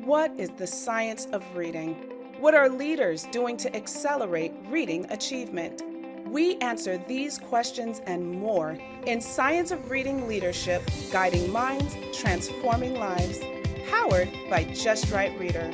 What is the science of reading? What are leaders doing to accelerate reading achievement? We answer these questions and more in Science of Reading Leadership, Guiding Minds, Transforming Lives, powered by Just Right Reader.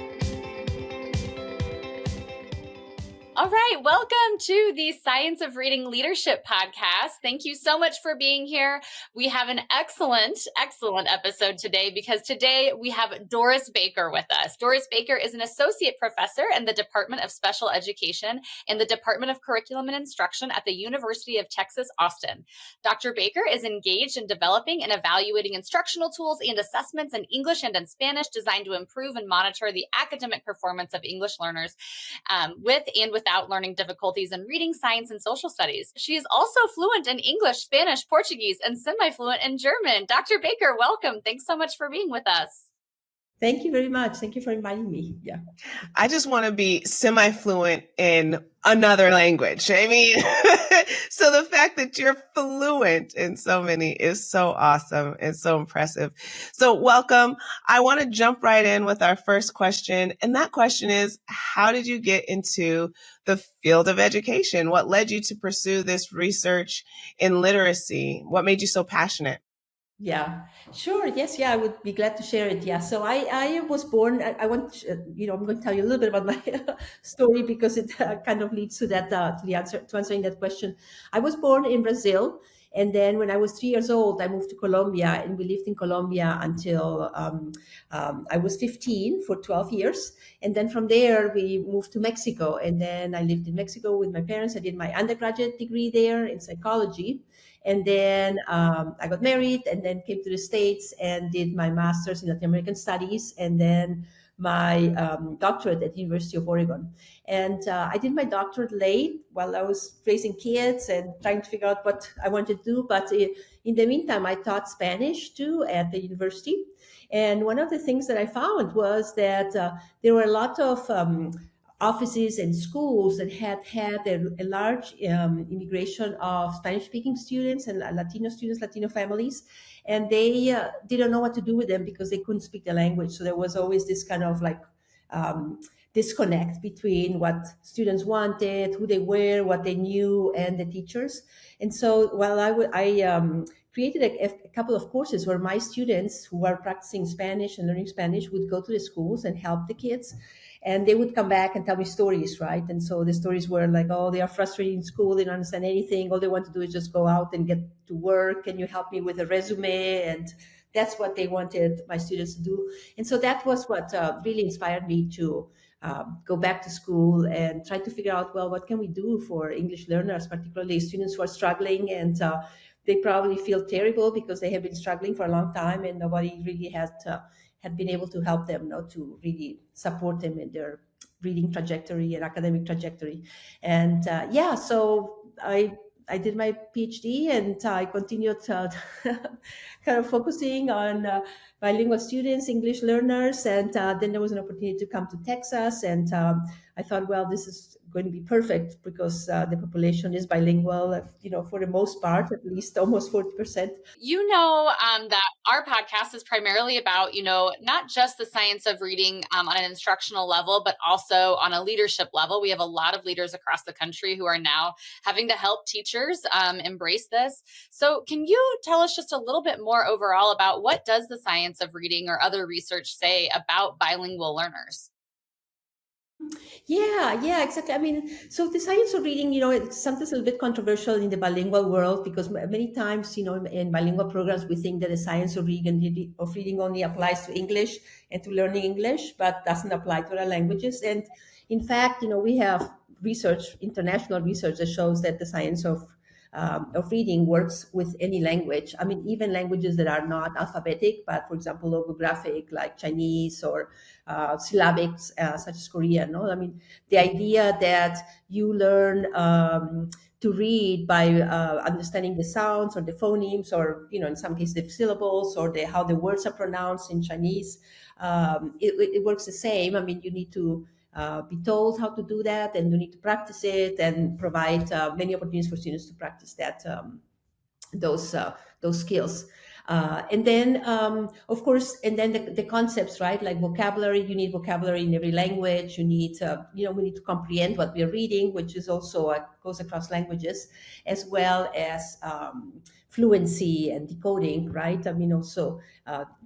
All right, welcome to the Science of Reading Leadership podcast. Thank you so much for being here. We have an excellent episode today because today we have Doris Baker with us. Doris Baker is an associate professor in the Department of Special Education and the Department of Curriculum and Instruction at the University of Texas, Austin. Dr. Baker is engaged in developing and evaluating instructional tools and assessments in English and in Spanish designed to improve and monitor the academic performance of English learners with and without learning difficulties in reading, science, and social studies. She is also fluent in English, Spanish, Portuguese, and semi-fluent in German. Dr. Baker, welcome. Thanks so much for being with us. Thank you very much. Thank you for inviting me. Yeah. I just want to be semi-fluent in another language. I mean, so the fact that you're fluent in so many is so awesome and so impressive. So welcome. I want to jump right in with our first question. And that question is, how did you get into the field of education? What led you to pursue this research in literacy? What made you so passionate? Yeah, sure. Yes. Yeah, I would be glad to share it. Yeah. So I was born, I want, I'm going to tell you a little bit about my story because it kind of leads to that, to answering that question. I was born in Brazil. And then when I was 3 years old, I moved to Colombia and we lived in Colombia until I was 15 for 12 years. And then from there, we moved to Mexico. And then I lived in Mexico with my parents. I did my undergraduate degree there in psychology. And then I got married and then came to the States and did my master's in Latin American studies and then my doctorate at the University of Oregon. And I did my doctorate late while I was raising kids and trying to figure out what I wanted to do. But in the meantime, I taught Spanish too at the university. And one of the things that I found was that there were a lot of offices and schools that had a large immigration of Spanish-speaking students and Latino students, Latino families, and they didn't know what to do with them because they couldn't speak the language. So there was always this kind of like disconnect between what students wanted, who they were, what they knew, and the teachers. And so while I created a couple of courses where my students who were practicing Spanish and learning Spanish would go to the schools and help the kids. And they would come back and tell me stories, right? And so the stories were like, oh, they are frustrated in school. They don't understand anything. All they want to do is just go out and get to work. Can you help me with a resume? And that's what they wanted my students to do. And so that was what really inspired me to go back to school and try to figure out, well, what can we do for English learners, particularly students who are struggling and they probably feel terrible because they have been struggling for a long time and nobody really had been able to help them, to really support them in their reading trajectory and academic trajectory. And so I did my PhD and I continued kind of focusing on bilingual students, English learners. And then there was an opportunity to come to Texas. And I thought, well, this is going to be perfect because the population is bilingual, for the most part, at least almost 40%. That our podcast is primarily about, not just the science of reading on an instructional level, but also on a leadership level. We have a lot of leaders across the country who are now having to help teachers embrace this. So can you tell us just a little bit more overall about what does the science of reading or other research say about bilingual learners? Yeah, exactly. I mean, so the science of reading, it's sometimes a little bit controversial in the bilingual world because many times, in bilingual programs, we think that the science of reading only applies to English and to learning English, but doesn't apply to other languages. And in fact, we have international research that shows that the science of reading works with any language. I mean, even languages that are not alphabetic, but for example, logographic like Chinese or syllabic such as Korean. No, I mean, the idea that you learn to read by understanding the sounds or the phonemes, or in some cases the syllables or how the words are pronounced in Chinese, it works the same. I mean, you need to be told how to do that, and you need to practice it and provide many opportunities for students to practice that those skills. And then, of course, and then the concepts, right? Like vocabulary, you need vocabulary in every language. You need, we need to comprehend what we're reading, which is also goes across languages, as well as fluency and decoding, right? I mean, also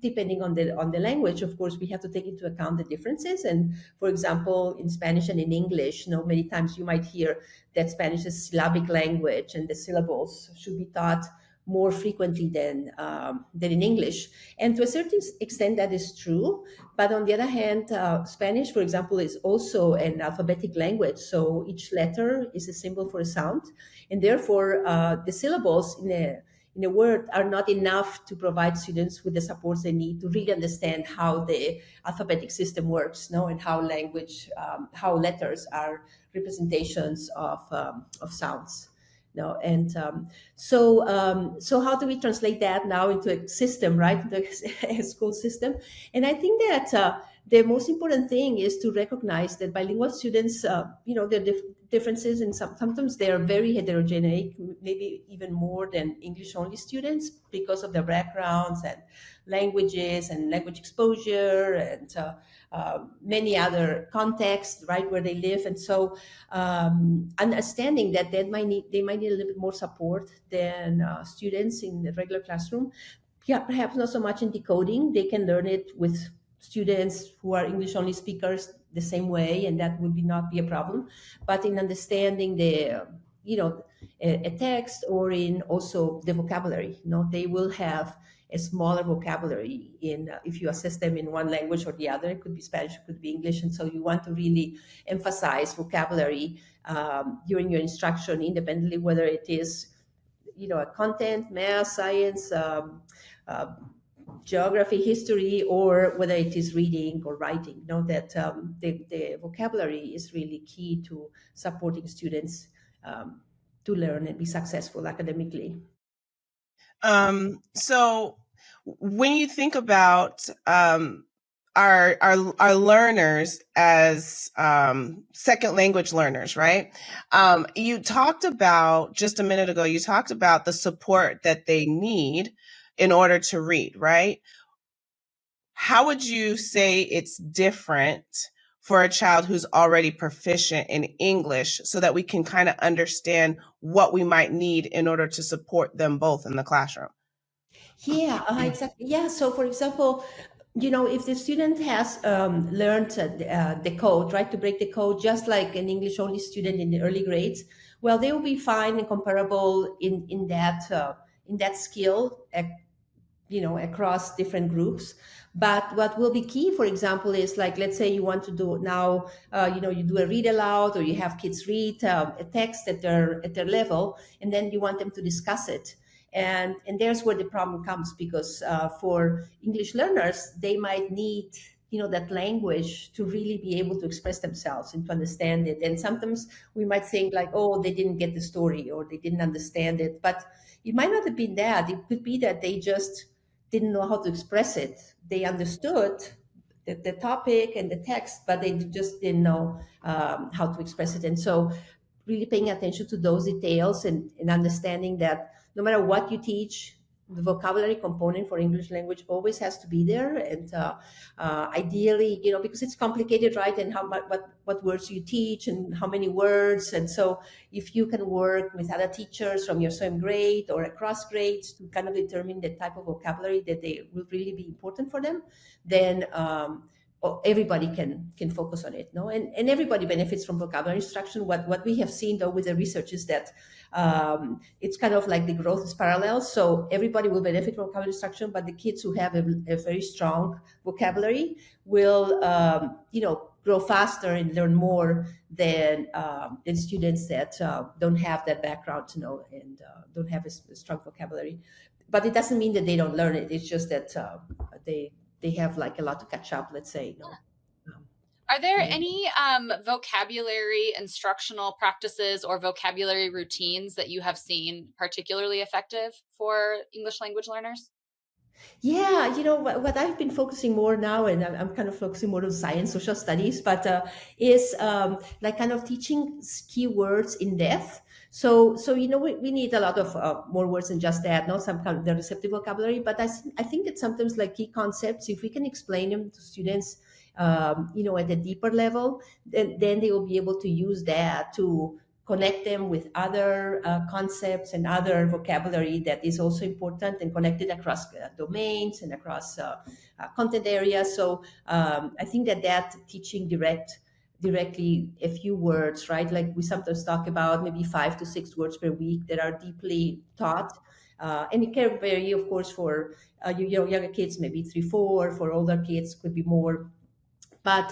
depending on the language, of course, we have to take into account the differences. And for example, in Spanish and in English, many times you might hear that Spanish is syllabic language, and the syllables should be taught more frequently than in English. And to a certain extent, that is true. But on the other hand, Spanish, for example, is also an alphabetic language. So each letter is a symbol for a sound. And therefore, the syllables in a word are not enough to provide students with the supports they need to really understand how the alphabetic system works, and how language, how letters are representations of sounds. And so how do we translate that now into a system, right? A school system. And I think that the most important thing is to recognize that bilingual students, there are differences, and sometimes they are very heterogeneous, maybe even more than English only students, because of their backgrounds and languages and language exposure and many other contexts, right, where they live. And so understanding that they might need a little bit more support than students in the regular classroom. Yeah, perhaps not so much in decoding. They can learn it with students who are English only speakers the same way, and that would not be a problem. But in understanding the a text, or in also the vocabulary, they will have a smaller vocabulary if you assess them in one language or the other. It could be Spanish, it could be English, and so you want to really emphasize vocabulary during your instruction, independently whether it is a content, math, science, geography, history, or whether it is reading or writing. That the vocabulary is really key to supporting students to learn and be successful academically. So when you think about our learners as second language learners, right? You talked about, just a minute ago, you talked about the support that they need in order to read, right? How would you say it's different for a child who's already proficient in English, so that we can kind of understand what we might need in order to support them both in the classroom? Yeah, exactly. Yeah. So, for example, if the student has learned the code, right, to break the code, just like an English only student in the early grades, well, they will be fine and comparable in that skill, across different groups. But what will be key, for example, is like, let's say you want to do now, you do a read aloud, or you have kids read a text at their level, and then you want them to discuss it. And there's where the problem comes, because for English learners, they might need that language to really be able to express themselves and to understand it. And sometimes we might think like, oh, they didn't get the story, or they didn't understand it. But it might not have been that. It could be that they just didn't know how to express it. They understood the topic and the text, but they just didn't know how to express it. And so really paying attention to those details, and understanding that no matter what you teach, the vocabulary component for English language always has to be there. And ideally, because it's complicated, right? And what words you teach and how many words. And so if you can work with other teachers from your same grade or across grades to kind of determine the type of vocabulary that they will really be important for them, then everybody can focus on it, and everybody benefits from vocabulary instruction. What we have seen though with the research is that it's kind of like the growth is parallel. So everybody will benefit from vocabulary instruction, but the kids who have a very strong vocabulary will, grow faster and learn more than students that don't have that background, and don't have a strong vocabulary. But it doesn't mean that they don't learn it. It's just that they have like a lot to catch up, let's say. Are there any vocabulary instructional practices or vocabulary routines that you have seen particularly effective for English language learners? Yeah, what I've been focusing more now, and I'm kind of focusing more on science, social studies, but is like kind of teaching keywords in depth. So we need a lot of more words than just that, not some kind of the receptive vocabulary. But I think that sometimes like key concepts, if we can explain them to students, at a deeper level, then they will be able to use that to connect them with other concepts and other vocabulary that is also important and connected across domains and across content areas. So I think that teaching directly a few words, right? Like we sometimes talk about maybe 5 to 6 words per week that are deeply taught. And it can vary, of course, for younger kids, maybe 3, 4. For older kids, could be more. But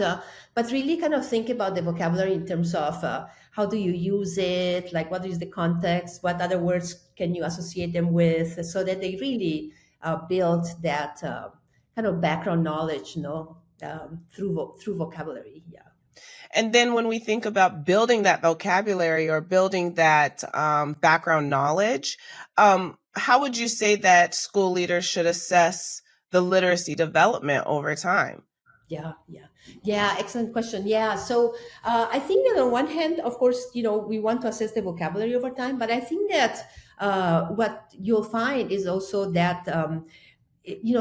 really kind of think about the vocabulary in terms of how do you use it, like what is the context, what other words can you associate them with, so that they really build that kind of background knowledge, through vocabulary. Yeah. And then when we think about building that vocabulary or building that background knowledge, how would you say that school leaders should assess the literacy development over time? Yeah. Excellent question. Yeah. So I think that on one hand, of course, we want to assess the vocabulary over time, but I think that what you'll find is also that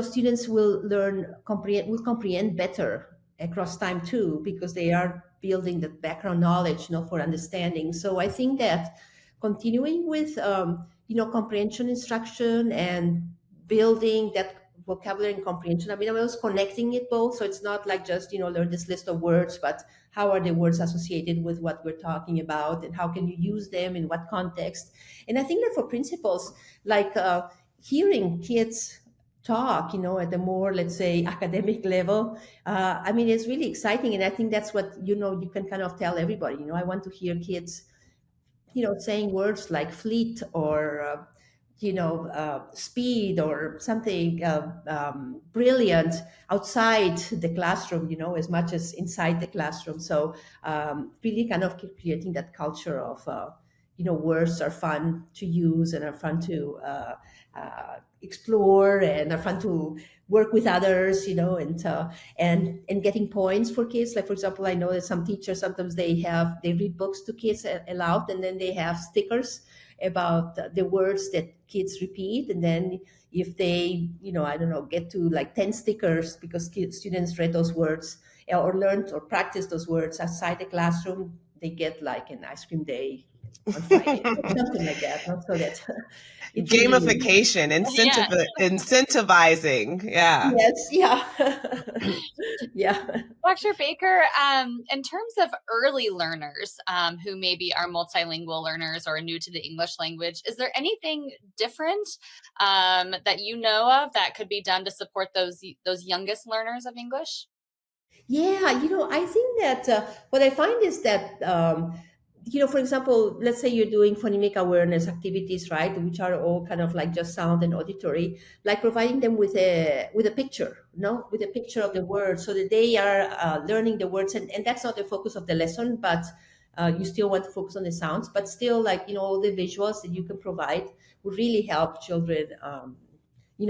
students will comprehend better across time too, because they are building the background knowledge, for understanding. So I think that continuing with comprehension instruction and building that vocabulary and comprehension. I mean, I'm always connecting it both. So it's not like just, learn this list of words, but how are the words associated with what we're talking about and how can you use them in what context? And I think that for principals, like hearing kids talk, at a more, let's say, academic level, I mean, it's really exciting. And I think that's what, you can kind of tell everybody, I want to hear kids, saying words like fleet or, speed or something brilliant outside the classroom, as much as inside the classroom. So really kind of creating that culture of, words are fun to use and are fun to explore and are fun to work with others, and getting points for kids. Like, for example, I know that some teachers, sometimes they read books to kids aloud, and then they have stickers about the words that kids repeat. And then if they, I don't know, get to like 10 stickers because students read those words or learned or practiced those words outside the classroom, they get like an ice cream day on Friday or something like that. So that it's Gamification, incentivizing. Yeah. Yes. Yeah. Yeah. Dr. Baker, in terms of early learners who maybe are multilingual learners or new to the English language, is there anything different that you know of that could be done to support those youngest learners of English? Yeah, I think that what I find is that for example, let's say you're doing phonemic awareness activities, right, which are all kind of like just sound and auditory, like providing them with a picture, with a picture of the word, so that they are learning the words, and that's not the focus of the lesson, but you still want to focus on the sounds, but still, like, all the visuals that you can provide would really help children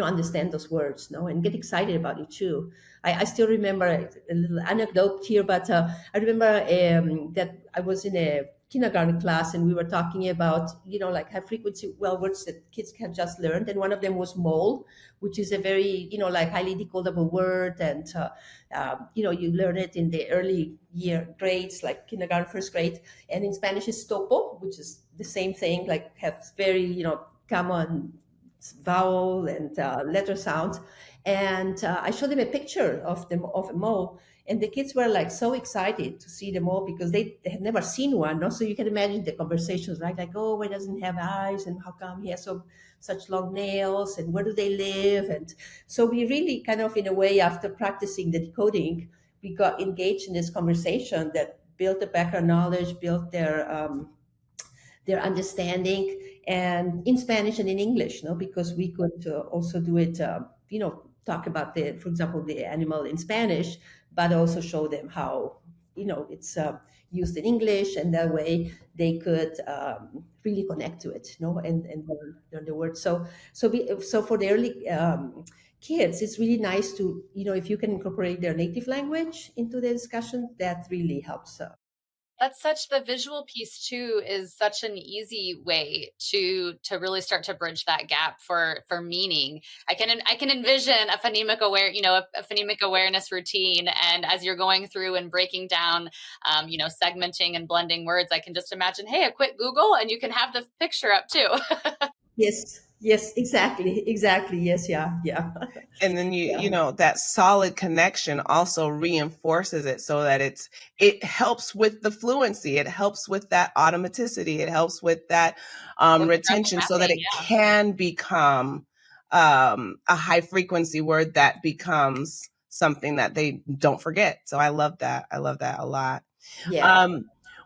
understand those words, and get excited about it too. I still remember a little anecdote here, but I remember that I was in a kindergarten class and we were talking about, like high frequency words that kids have just learned. And one of them was mole, which is a very, like highly decodable word. And, you learn it in the early year grades, like kindergarten, first grade. And in Spanish is topo, which is the same thing, like has very, common vowel and letter sounds. And I showed them a picture of a mole, and the kids were like so excited to see the mole because they had never seen one. No? So you can imagine the conversations, right? Like, oh, why doesn't he have eyes, and how come he has such long nails, and where do they live? And so we really kind of, in a way, after practicing the decoding, we got engaged in this conversation that built the background knowledge, built their understanding, and in Spanish and in English, because we could also do it, talk about for example, the animal in Spanish, but also show them how, it's used in English, and that way they could really connect to it, and learn the words. So for the early kids, it's really nice to, if you can incorporate their native language into the discussion, that really helps That's such the visual piece too is such an easy way to really start to bridge that gap for meaning. I can envision a phonemic a phonemic awareness routine, and as you're going through and breaking down, segmenting and blending words, I can just imagine, hey, a quick Google and you can have the picture up too. Yes, exactly, yes, yeah. And then Yeah. that solid connection also reinforces it so that it helps with the fluency, it helps with that automaticity, it helps with that retention, so that it can become a high frequency word that becomes something that they don't forget. So I love that a lot. Yeah.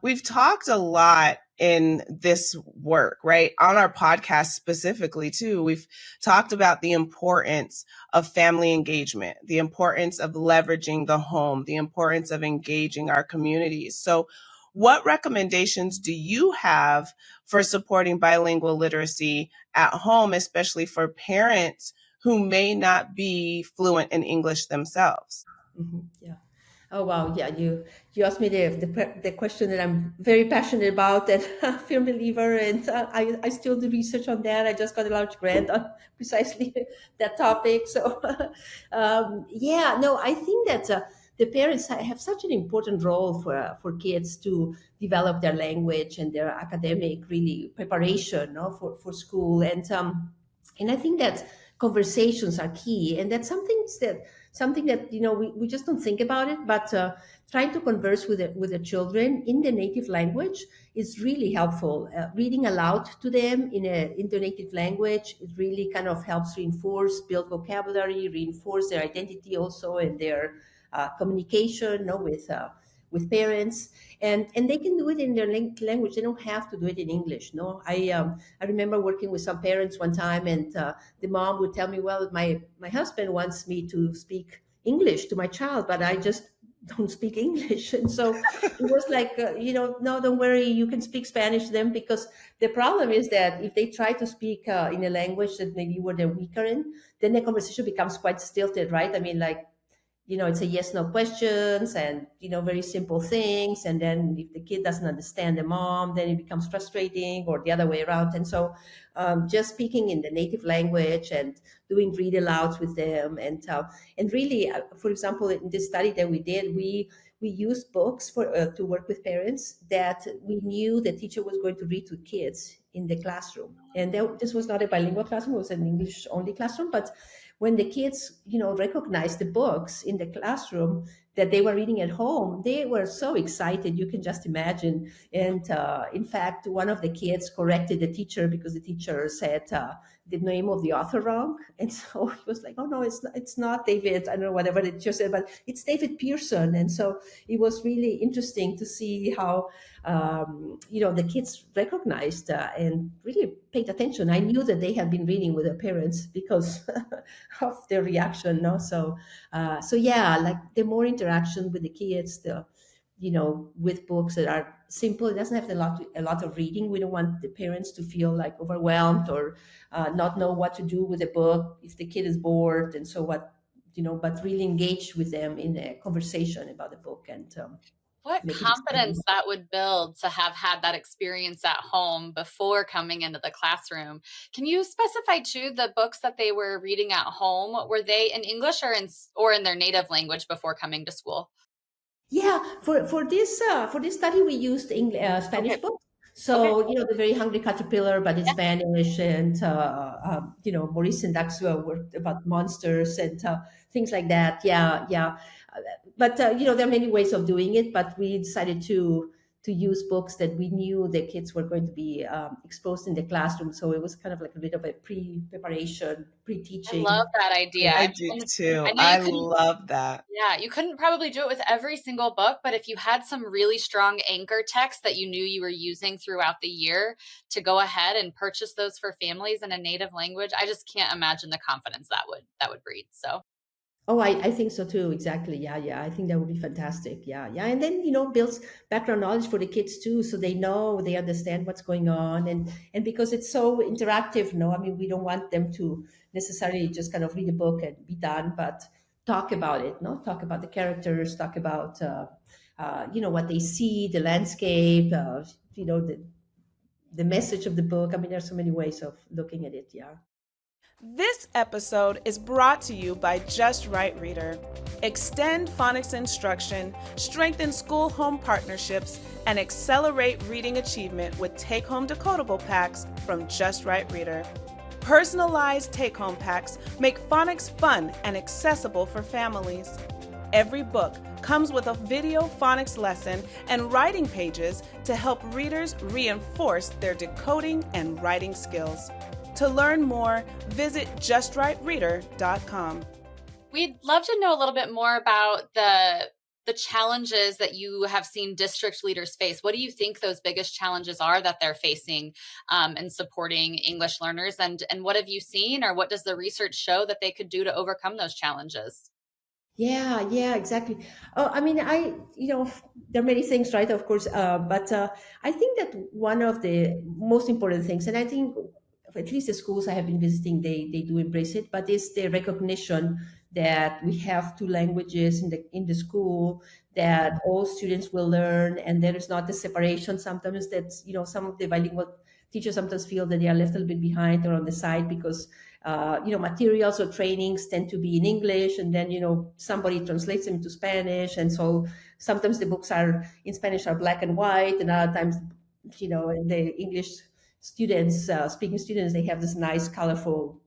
We've talked a lot in this work, right? On our podcast specifically too, we've talked about the importance of family engagement, the importance of leveraging the home, the importance of engaging our communities. So what recommendations do you have for supporting bilingual literacy at home, especially for parents who may not be fluent in English themselves? Yeah. Oh wow, yeah. You asked me the question that I'm very passionate about, and a firm believer, and I still do research on that. I just got a large grant on precisely that topic. So yeah, no, I think that the parents have such an important role for kids to develop their language and their academic really preparation, no, for school, and I think that conversations are key, and that's something that we just don't think about it, but trying to converse with the children in the native language is really helpful. Reading aloud to them in their native language, it really kind of helps build vocabulary, reinforce their identity also, and their communication, with parents, and they can do it in their language. They don't have to do it in English. No, I remember working with some parents one time, and the mom would tell me, well, my husband wants me to speak English to my child, but I just don't speak English. And so it was like, no, don't worry, you can speak Spanish to them, because the problem is that if they try to speak in a language that maybe where they're weaker in, then the conversation becomes quite stilted, right? I mean, like, it's a yes no questions, and very simple things, and then if the kid doesn't understand the mom, then it becomes frustrating, or the other way around. And so just speaking in the native language and doing read alouds with them, and really, for example, in this study that we did, we used books to work with parents that we knew the teacher was going to read to kids in the classroom. And this was not a bilingual classroom, it was an English only classroom, but when the kids, recognized the books in the classroom that they were reading at home, they were so excited. You can just imagine. And in fact, one of the kids corrected the teacher because the teacher said the name of the author wrong. And so he was like, oh no, it's not David. I don't know, whatever the teacher said, but it's David Pearson. And so it was really interesting to see how, the kids recognized and really paid attention. I knew that they had been reading with their parents because of their reaction. No, so yeah, like the more interaction with the kids, with books that are simple. It doesn't have a lot of reading. We don't want the parents to feel like overwhelmed or not know what to do with the book if the kid is bored. And so but really engage with them in a conversation about the book, and what confidence that would build to have had that experience at home before coming into the classroom. Can you specify too the books that they were reading at home? Were they in English or in their native language before coming to school? Yeah, for this study we used Spanish books. So the Very Hungry Caterpillar, but in Spanish, and Maurice and Daxua worked about monsters and things like that. Yeah. But there are many ways of doing it. But we decided to use books that we knew the kids were going to be exposed in the classroom. So it was kind of like a bit of a pre-preparation, pre-teaching. I love that idea. I do too. I love that. Yeah, you couldn't probably do it with every single book, but if you had some really strong anchor text that you knew you were using throughout the year to go ahead and purchase those for families in a native language, I just can't imagine the confidence that would breed. So oh, I think so too. Exactly. Yeah. I think that would be fantastic. Yeah. And then, builds background knowledge for the kids too. So they understand what's going on. And because it's so interactive, I mean, we don't want them to necessarily just kind of read a book and be done, but talk about it, talk about the characters, talk about, what they see, the landscape, the message of the book. I mean, there's so many ways of looking at it. Yeah. This episode is brought to you by Just Right Reader. Extend phonics instruction, strengthen school-home partnerships, and accelerate reading achievement with take-home decodable packs from Just Right Reader. Personalized take-home packs make phonics fun and accessible for families. Every book comes with a video phonics lesson and writing pages to help readers reinforce their decoding and writing skills. To learn more, visit justrightreader.com. We'd love to know a little bit more about the challenges that you have seen district leaders face. What do you think those biggest challenges are that they're facing in supporting English learners? And what have you seen, or what does the research show that they could do to overcome those challenges? Yeah, exactly. I mean, there are many things, right? Of course, but I think that one of the most important things, and I think at least the schools I have been visiting, they do embrace it, but it's the recognition that we have two languages in the school, that all students will learn, and there is not the separation sometimes that some of the bilingual teachers sometimes feel that they are left a little bit behind or on the side because materials or trainings tend to be in English, and then somebody translates them into Spanish, and so sometimes the books are in Spanish are black and white, and other times the English students, speaking students, they have this nice colorful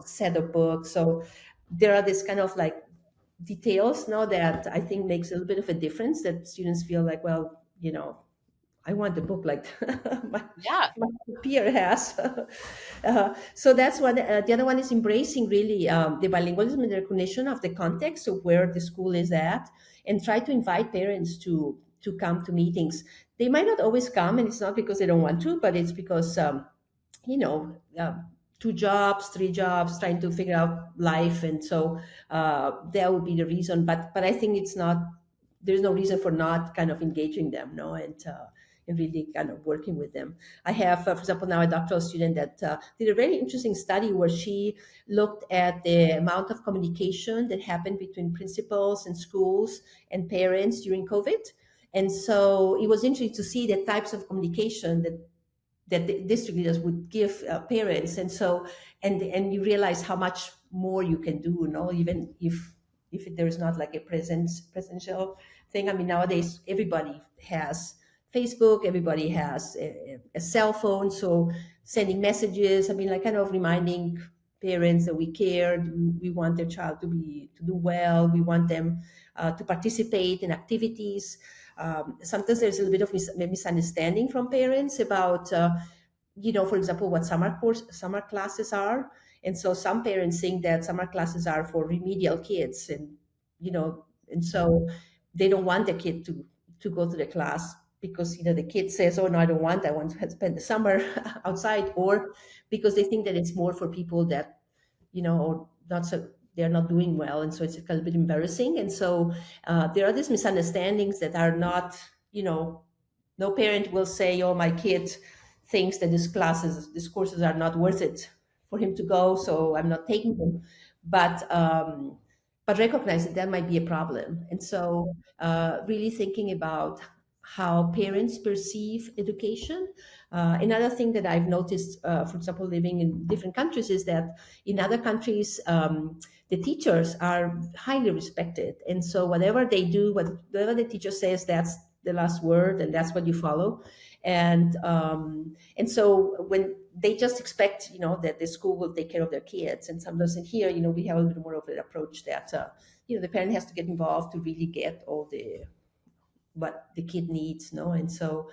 set of books. So there are this kind of like details now that I think makes a little bit of a difference, that students feel like, well, I want the book like my peer has. So that's one. The other one is embracing really the bilingualism and the recognition of the context of where the school is at, and try to invite parents to come to meetings. They might not always come, and it's not because they don't want to, but it's because 2 jobs, 3 jobs, trying to figure out life, and so that would be the reason. But I think it's not. There's no reason for not kind of engaging them, no, and really kind of working with them. I have, for example, now a doctoral student that did a very interesting study where she looked at the amount of communication that happened between principals and schools and parents during COVID. And so it was interesting to see the types of communication that the district leaders would give parents. And so, and you realize how much more you can do, even if there is not like a presential thing. I mean, nowadays everybody has Facebook, everybody has a cell phone, so sending messages, I mean, like kind of reminding parents that we care, we want their child to do well, we want them to participate in activities. Sometimes there's a little bit of misunderstanding from parents about, for example, what summer classes are. And so some parents think that summer classes are for remedial kids, and so they don't want the kid to go to the class because the kid says, oh no, I want to spend the summer outside, or because they think that it's more for people that not so, they're not doing well, and so it's a little bit embarrassing. And so there are these misunderstandings that are not, no parent will say, oh, my kid thinks that these courses are not worth it for him to go, so I'm not taking them. But recognize that might be a problem. And so really thinking about how parents perceive education. Another thing that I've noticed, for example, living in different countries, is that in other countries, the teachers are highly respected. And so whatever they do, whatever the teacher says, that's the last word, and that's what you follow. And so when they just expect, that the school will take care of their kids. And sometimes in here, we have a little bit more of an approach that, the parent has to get involved to really get all what the kid needs, and so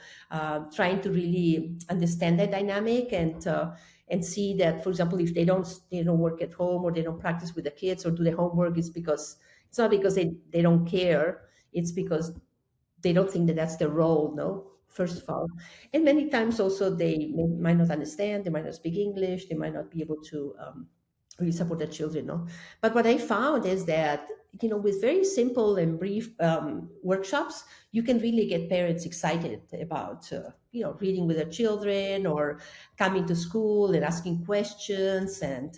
trying to really understand that dynamic and see that, for example, if they don't work at home, or they don't practice with the kids or do their homework, it's not because they don't care, it's because they don't think that that's their role, first of all. And many times also they might not understand, they might not speak English, they might not be able to really support their children. But what I found is that with very simple and brief workshops, you can really get parents excited about reading with their children, or coming to school and asking questions, and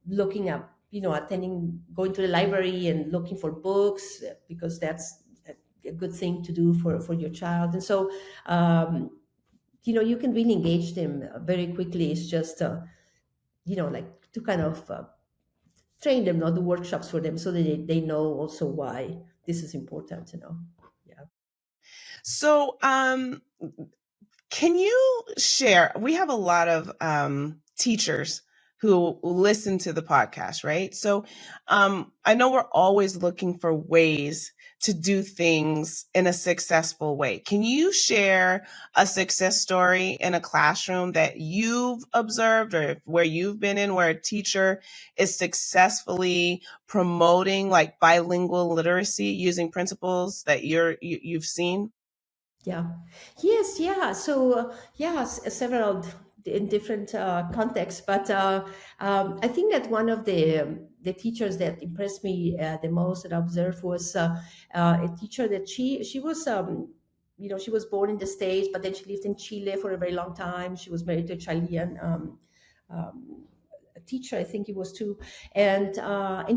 looking up, going to the library and looking for books, because that's a good thing to do for your child. And so, you can really engage them very quickly. It's just, like to kind of train them, not do workshops for them so that they know also why this is important, Yeah. So, can you share? We have a lot of teachers who listen to the podcast, right? So, I know we're always looking for ways to do things in a successful way. Can you share a success story in a classroom that you've observed or where you've been in where a teacher is successfully promoting like bilingual literacy using principles that you've seen? Yeah. Yes. Yeah. So several in different contexts, but I think that one of the teachers that impressed me the most that I observed was a teacher that she was she was born in the States, but then she lived in Chile for a very long time. She was married to a Chilean a teacher, I think it was too, and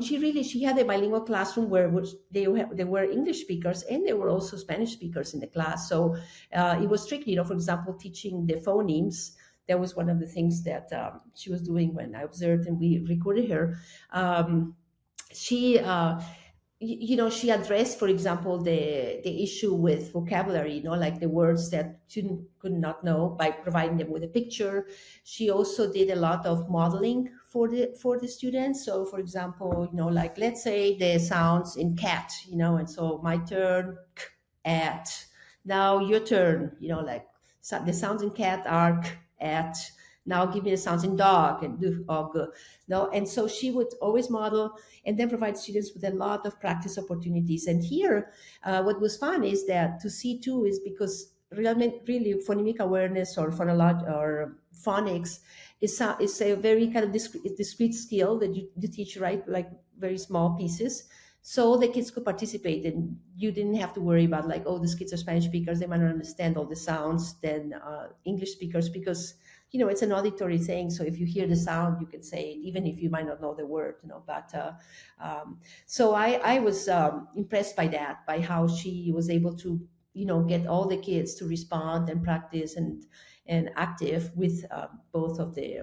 she had a bilingual classroom where which they were English speakers and they were also Spanish speakers in the class. So it was tricky, for example, teaching the phonemes. That was one of the things that she was doing when I observed and we recorded her. She she addressed, for example, the issue with vocabulary, like the words that students could not know by providing them with a picture. She also did a lot of modeling for the students. So, for example, like let's say the sounds in cat, and so my turn, at. Now your turn, like the sounds in cat are at. Now give me the sounds in dog and do og. No, and so she would always model and then provide students with a lot of practice opportunities. And here, what was fun is that to see too is because really phonemic awareness or phonology or phonics is a very kind of discrete skill that you teach, right? Like very small pieces. So the kids could participate and you didn't have to worry about like, oh, these kids are Spanish speakers, they might not understand all the sounds than English speakers, because it's an auditory thing. So if you hear the sound, you can say it, even if you might not know the word, But so I was impressed by that, by how she was able to, get all the kids to respond and practice and active with both of the,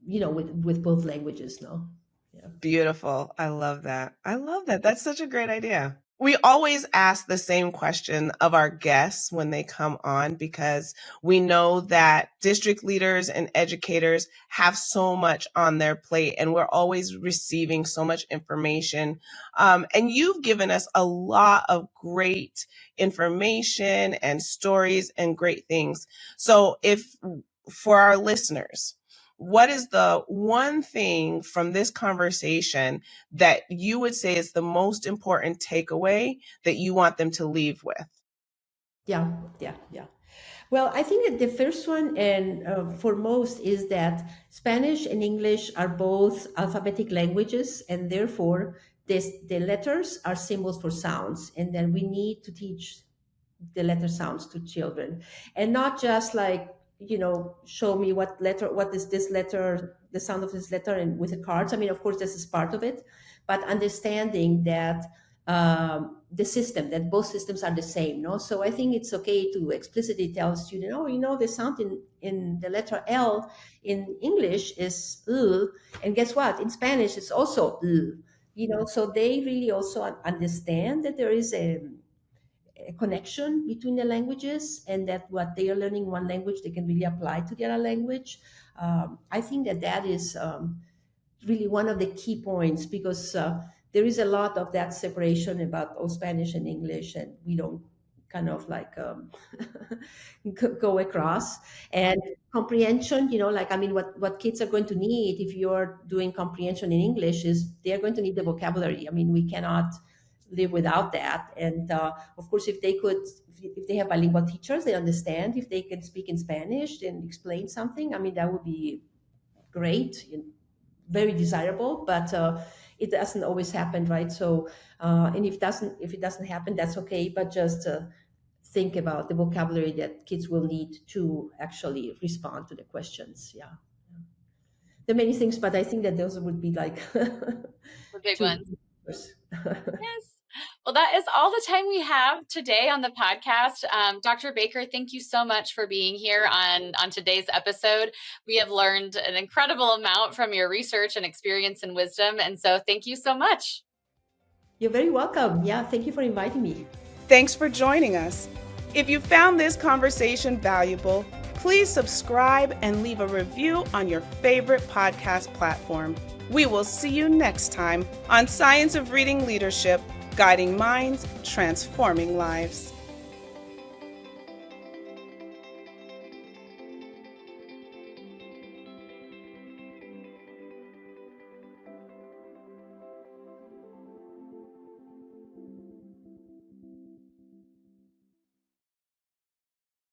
with both languages, no? Yeah. Beautiful. I love that. I love that. That's such a great idea. We always ask the same question of our guests when they come on because we know that district leaders and educators have so much on their plate and we're always receiving so much information. And you've given us a lot of great information and stories and great things. So for our listeners, what is the one thing from this conversation that you would say is the most important takeaway that you want them to leave with? Yeah. Well, I think that the first one and foremost is that Spanish and English are both alphabetic languages, and therefore the letters are symbols for sounds, and then we need to teach the letter sounds to children, and not just like show me what is this letter, the sound of this letter, and with the cards. I mean, of course, this is part of it, but understanding that the system, that both systems are the same. No, so I think it's okay to explicitly tell a student, oh, the sound in the letter L in English is L, and guess what? In Spanish, it's also L. So they really also understand that there is a connection between the languages, and that what they are learning in one language they can really apply to the other language. I think that is really one of the key points, because there is a lot of that separation about Spanish and English, and we don't kind of like go across. And comprehension, what kids are going to need if you're doing comprehension in English is they're going to need the vocabulary. I mean, we cannot live without that. And of course, if they have bilingual teachers, they understand. If they can speak in Spanish and explain something, I mean, that would be great and very desirable, but it doesn't always happen, right? So and if it doesn't happen, that's okay, but just think about the vocabulary that kids will need to actually respond to the questions. Yeah, there are many things, but I think that those would be like the big ones. Yes. Well, that is all the time we have today on the podcast. Dr. Baker, thank you so much for being here on today's episode. We have learned an incredible amount from your research and experience and wisdom. And so thank you so much. You're very welcome. Yeah, thank you for inviting me. Thanks for joining us. If you found this conversation valuable, please subscribe and leave a review on your favorite podcast platform. We will see you next time on Science of Reading Leadership, guiding minds, transforming lives.